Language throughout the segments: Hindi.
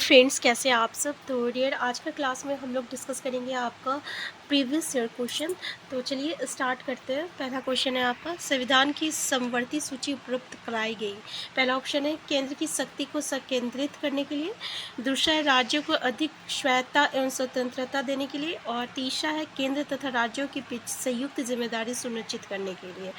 फ्रेंड्स, कैसे हैं आप सब। तो डियर, आज का क्लास में हम लोग डिस्कस करेंगे आपका प्रीवियस ईयर क्वेश्चन। तो चलिए स्टार्ट करते हैं। पहला क्वेश्चन है आपका, संविधान की समवर्ती सूची उपलब्ध कराई गई। पहला ऑप्शन है केंद्र की शक्ति को संकेंद्रित करने के लिए, दूसरा है राज्यों को अधिक स्वायत्तता एवं स्वतंत्रता देने के लिए, और तीसरा है केंद्र तथा राज्यों के बीच संयुक्त जिम्मेदारी सुनिश्चित करने के लिए।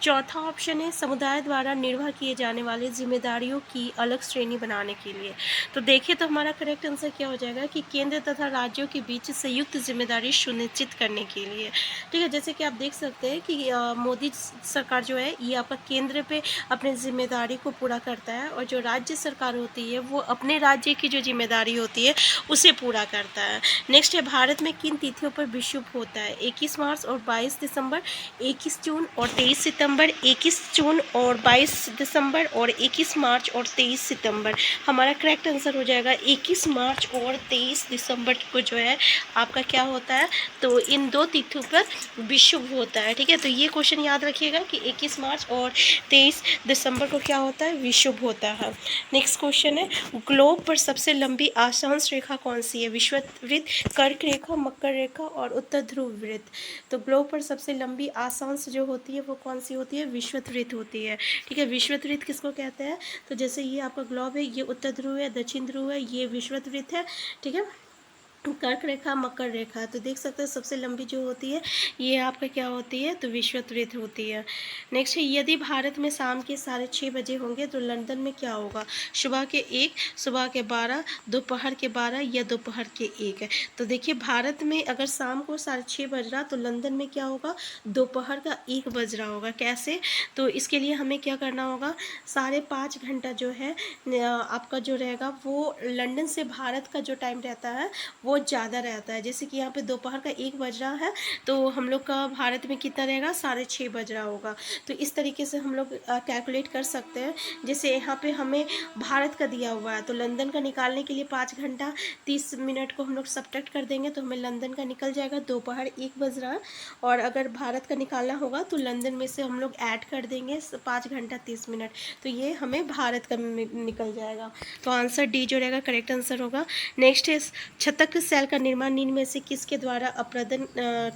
चौथा ऑप्शन है समुदाय द्वारा निर्वाह किए जाने वाले जिम्मेदारियों की अलग श्रेणी बनाने के लिए। तो देखिए, तो हमारा करेक्ट आंसर क्या हो जाएगा कि केंद्र तथा राज्यों के बीच संयुक्त जिम्मेदारी सुनिश्चित करने के लिए। ठीक है, जैसे कि आप देख सकते हैं कि मोदी सरकार जो है ये आपका केंद्र पे अपनी जिम्मेदारी को पूरा करता है, और जो राज्य सरकार होती है वो अपने राज्य की जो जिम्मेदारी होती है उसे पूरा करता है। नेक्स्ट है, भारत में किन तिथियों पर विश्व होता है? 21 मार्च और 22 दिसंबर, 21 जून और 23 सितंबर, 21 जून और 22 दिसंबर, और 21 मार्च और 23 सितंबर। हमारा करेक्ट आंसर हो जाएगा 21 मार्च और 23 दिसंबर को जो है आपका क्या होता है, तो इन दो तिथियों पर विश्व होता है। ठीक है, तो ये क्वेश्चन याद रखिएगा कि 21 मार्च और 23 दिसंबर को क्या होता है, विश्व होता है। नेक्स्ट क्वेश्चन है, ग्लोब पर सबसे लंबी अक्षांश रेखा कौन सी है? विषुववृत्त, कर्क रेखा, मकर रेखा और उत्तर ध्रुव वृत्त। तो ग्लोब पर सबसे लंबी अक्षांश जो होती है वो कौन सी होती है? विषुववृत्त होती है। ठीक है, विषुववृत्त किसको कहते हैं? तो जैसे ये आपका ग्लोब है, ये उत्तर ध्रुव है, दक्षिण ध्रुव है, ये विषुववृत्त है। ठीक है, कर्क रेखा, मकर रेखा। तो देख सकते हैं सबसे लंबी जो होती है ये आपका क्या होती है, तो विषुववृत्त होती है। नेक्स्ट है, यदि भारत में शाम के 6:30 बजे होंगे तो लंदन में क्या होगा? सुबह के 1, सुबह के 12, दोपहर के 12 या दोपहर के 1 है। तो देखिए, भारत में अगर शाम को 6:30 बज रहा तो लंदन में क्या होगा? दोपहर का 1 बज रहा होगा। कैसे? तो इसके लिए हमें क्या करना होगा, 5.5 घंटा जो है आपका जो रहेगा वो लंदन से भारत का जो टाइम रहता है वो ज़्यादा रहता है। जैसे कि यहाँ पे दोपहर का 1 बज रहा है तो हम लोग का भारत में कितना रहेगा, 6:30 बज रहा होगा। तो इस तरीके से हम लोग कैलकुलेट कर सकते हैं। जैसे यहाँ पे हमें भारत का दिया हुआ है तो लंदन का निकालने के लिए 5 घंटा 30 मिनट को हम लोग सब्ट्रैक्ट कर देंगे तो हमें लंदन का निकल जाएगा, दोपहर 1 बज रहा है। और अगर भारत का निकालना होगा तो लंदन में से हम लोग ऐड कर देंगे 5 घंटा 30 मिनट, तो ये हमें भारत का निकल जाएगा। तो आंसर डी जो रहेगा करेक्ट आंसर होगा। नेक्स्ट है, छत्तक सेल का निर्माण निम्न में से किसके द्वारा अपरदन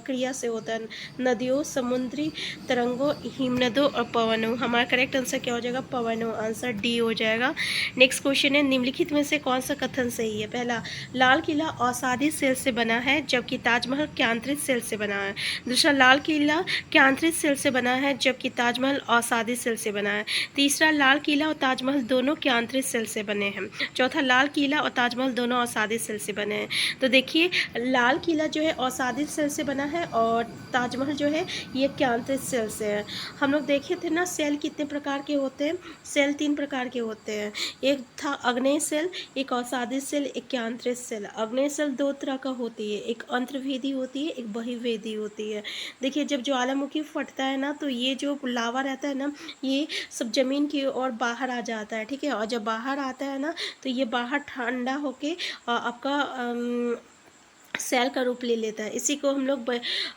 क्रिया से होता है? नदियों, समुद्री तरंगों, हिमनदों और पवनों। हमारा करेक्ट आंसर क्या हो जाएगा? पवनों। आंसर डी हो जाएगा। नेक्स्ट क्वेश्चन है, निम्नलिखित में से कौन सा कथन सही है? पहला, लाल किला असाधित सेल से बना है जबकि ताजमहल क्यांत्रित सेल से बना है। दूसरा, लाल किला क्यांत्रित सेल से बना है जबकि ताजमहल असाधित सेल से बना है। तीसरा, लाल किला और ताजमहल दोनों क्यांत्रित सेल से बने हैं। चौथा, लाल किला और ताजमहल दोनों असाधित सेल से बने हैं। तो देखिए, लाल किला जो है असाधित सेल से बना है और ताजमहल जो है ये क्यांत्रित सेल से है। हम लोग देखे थे ना, सेल कितने प्रकार के होते हैं? सेल 3 प्रकार के होते हैं। एक था अग्नेय सेल, एक असाधित सेल, एक क्यांत्रित सेल। अग्नेय सेल 2 तरह का होती है, एक अंतर्वेदी होती है, एक बहिर्वेदी होती है। देखिए, जब ज्वालामुखी फटता है ना तो ये जो लावा रहता है ना ये सब जमीन की ओर बाहर आ जाता है। ठीक है, और जब बाहर आता है ना तो ये बाहर ठंडा होके आपका सेल का रूप ले लेता है। इसी को हम लोग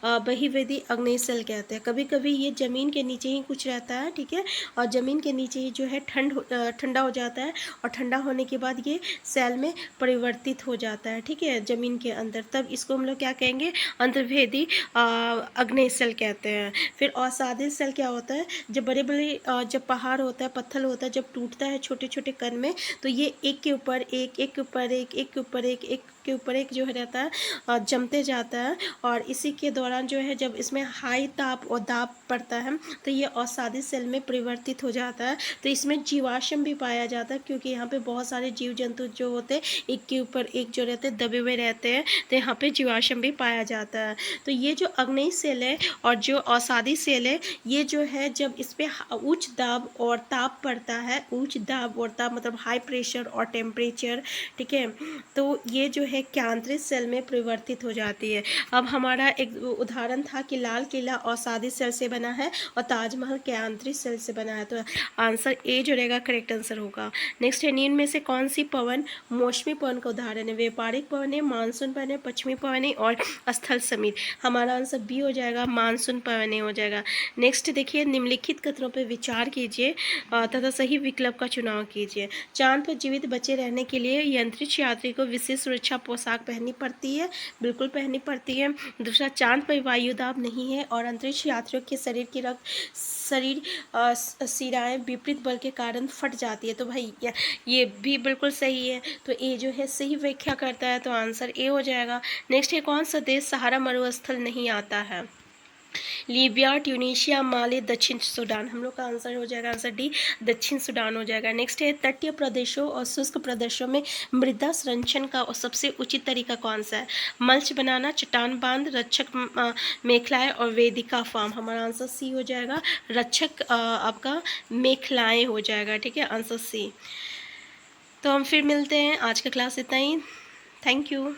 बहिर्वेदी अग्नेय सेल कहते हैं। कभी कभी ये ज़मीन के नीचे ही कुछ रहता है। ठीक है, और ज़मीन के नीचे ही जो है ठंडा हो जाता है, और ठंडा होने के बाद ये सेल में परिवर्तित हो जाता है। ठीक है, ज़मीन के अंदर, तब इसको हम लोग क्या कहेंगे? अंतर्वेदी अग्नेय सेल कहते हैं। फिर असाधित सेल क्या होता है? जब बड़े बड़े जब पहाड़ होता है, पत्थर होता है, जब टूटता है छोटे छोटे कण में तो ये एक के ऊपर एक, एक के ऊपर एक, एक के ऊपर एक के ऊपर एक जो है रहता है, जमते जाता है। और इसी के दौरान जो है जब इसमें हाई ताप और दाब पड़ता है तो ये असाधित सेल में परिवर्तित हो जाता है। तो इसमें जीवाश्म भी पाया जाता है, क्योंकि यहाँ पे बहुत सारे जीव जंतु जो होते हैं एक के ऊपर एक जो रहते हैं दबे हुए रहते हैं, तो यहाँ पे जीवाश्म भी पाया जाता है। तो ये जो अग्नेय सेल है और जो असाधित सेल है, ये जो है जब इस पर उच्च दाब और ताप पड़ता है, उच्च दाब और ताप मतलब हाई प्रेशर और टेम्परेचर, ठीक है, तो ये जो है क्यांत्रित सेल में परिवर्तित हो जाती है। अब हमारा एक उदाहरण था कि लाल किला औषधि सेल से बना है और ताजमहल कैंथ्री सेल से बना है, तो आंसर ए जो रहेगा करेक्ट आंसर होगा। नेक्स्ट है, निम्न में से कौन सी पवन मौसमी पवन का उदाहरण है? व्यापारिक पवन है, मानसून पवन है, पश्चिमी पवन है और स्थल समीर। हमारा आंसर बी हो जाएगा, मानसून पवन हो जाएगा। नेक्स्ट देखिए, निम्नलिखित कथनों पर विचार कीजिए तथा सही विकल्प का चुनाव कीजिए। चांद पर जीवित बचे रहने के लिए अंतरिक्ष यात्री को विशेष सुरक्षा पोशाक पहननी पड़ती है, बिल्कुल पहननी पड़ती है। दूसरा, चांद पर वायुदाब नहीं है और अंतरिक्ष यात्रियों के शरीर शिराएँ विपरीत बल के कारण फट जाती है, तो भाई ये भी बिल्कुल सही है, तो ए जो है सही व्याख्या करता है, तो आंसर ए हो जाएगा। नेक्स्ट है, कौन सा देश सहारा मरुस्थल नहीं आता है? लीबिया, ट्यूनीशिया, माली, दक्षिण सूडान। हम लोग का आंसर हो जाएगा, आंसर डी दक्षिण सूडान हो जाएगा। नेक्स्ट है, तटीय प्रदेशों और शुष्क प्रदेशों में मृदा संरक्षण का सबसे उचित तरीका कौन सा है? मल्च बनाना, चट्टान बांध, रक्षक मेखलाएं और वेदिका फार्म। हमारा आंसर सी हो जाएगा, रक्षक आपका मेखलाएं हो जाएगा, ठीक है, आंसर सी। तो हम फिर मिलते हैं, आज का क्लास इतना ही, थैंक यू।